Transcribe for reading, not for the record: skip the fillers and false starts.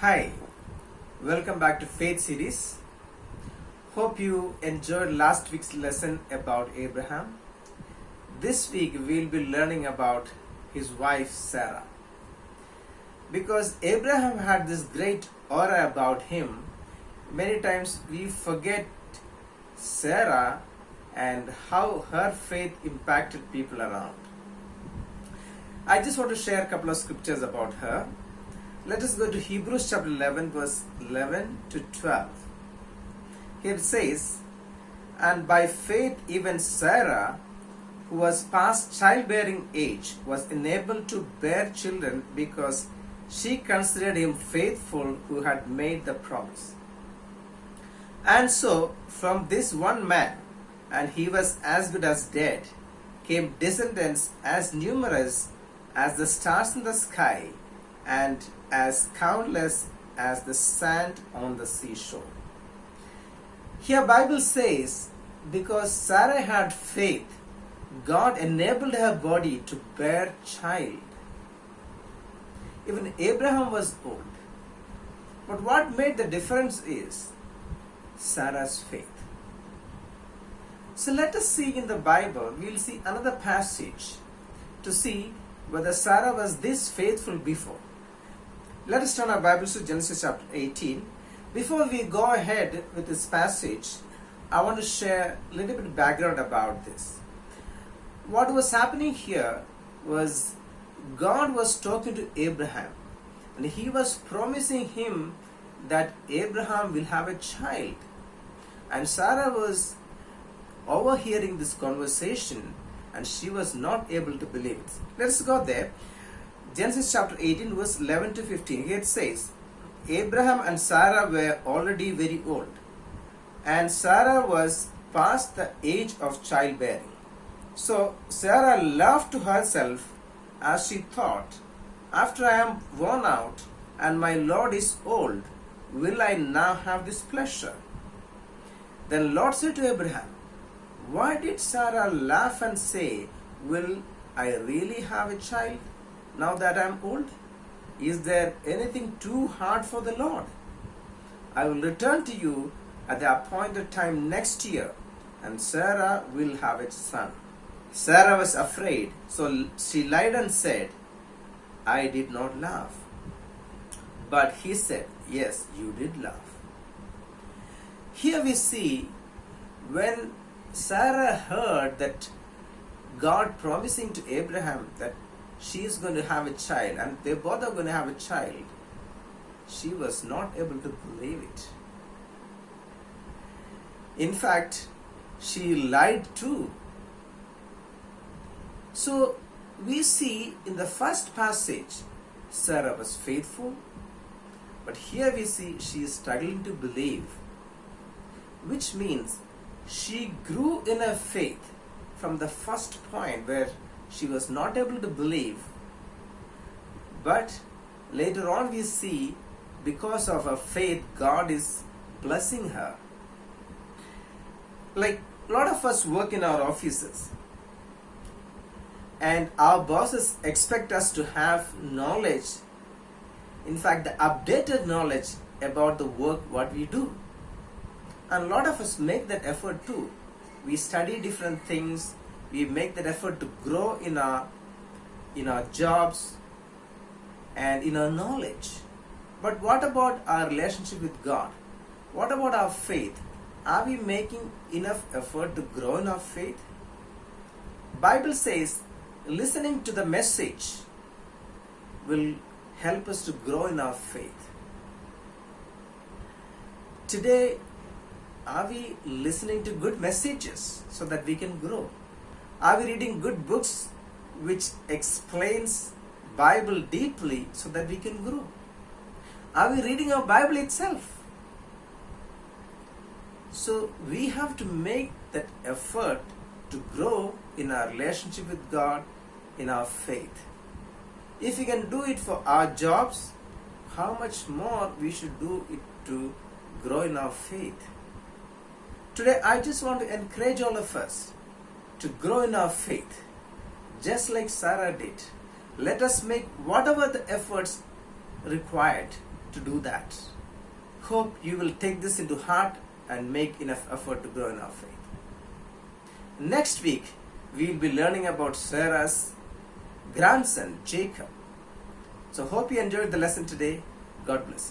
Hi, welcome back to Faith Series. Hope you enjoyed last week's lesson about Abraham. This week we'll be learning about his wife Sarah. Because Abraham had this great aura about him, many times we forget Sarah and how her faith impacted people around. I just want to share a couple of scriptures about her. Let us go to Hebrews chapter 11 verse 11 to 12. Here it says, "And by faith even Sarah, who was past childbearing age, was enabled to bear children because she considered him faithful who had made the promise. And so from this one man, and he was as good as dead, came descendants as numerous as the stars in the sky and as countless as the sand on the seashore." Here Bible says, because Sarah had faith, God enabled her body to bear child. Even Abraham was old. But what made the difference is Sarah's faith. So let us see in the Bible, we'll see another passage to see whether Sarah was this faithful before. Let us turn our Bibles to Genesis chapter 18. Before we go ahead with this passage, I want to share a little bit of background about this. What was happening here was God was talking to Abraham, and he was promising him that Abraham will have a child. And Sarah was overhearing this conversation, and she was not able to believe it. Let's go there. Genesis chapter 18 verse 11 to 15. Here it says, "Abraham and Sarah were already very old, and Sarah was past the age of childbearing. So Sarah laughed to herself as she thought, 'After I am worn out and my Lord is old, will I now have this pleasure?' Then Lord said to Abraham, 'Why did Sarah laugh and say, will I really have a child now that I am old? Is there anything too hard for the Lord? I will return to you at the appointed time next year, and Sarah will have a son.' Sarah was afraid, so she lied and said, 'I did not laugh.' But he said, 'Yes, you did laugh.'" Here we see when Sarah heard that God promising to Abraham that she is going to have a child and they both are going to have a child, she was not able to believe it. In fact, she lied too. So we see in the first passage, Sarah was faithful, but here we see she is struggling to believe, which means she grew in her faith from the first point where she was not able to believe, but later on we see because of her faith God is blessing her. Like a lot of us work in our offices, and our bosses expect us to have knowledge, in fact the updated knowledge about the work what we do. And a lot of us make that effort too. We study different things, we make that effort to grow in our jobs and in our knowledge. But what about our relationship with God? What about our faith? Are we making enough effort to grow in our faith? Bible says listening to the message will help us to grow in our faith. Today, are we listening to good messages so that we can grow? Are we reading good books which explains Bible deeply so that we can grow? Are we reading our Bible itself? So we have to make that effort to grow in our relationship with God, in our faith. If we can do it for our jobs, how much more we should do it to grow in our faith. Today I just want to encourage all of us to grow in our faith, just like Sarah did. Let us make whatever the efforts required to do that. Hope you will take this into heart and make enough effort to grow in our faith. Next week, we will be learning about Sarah's grandson, Jacob. So hope you enjoyed the lesson today. God bless you.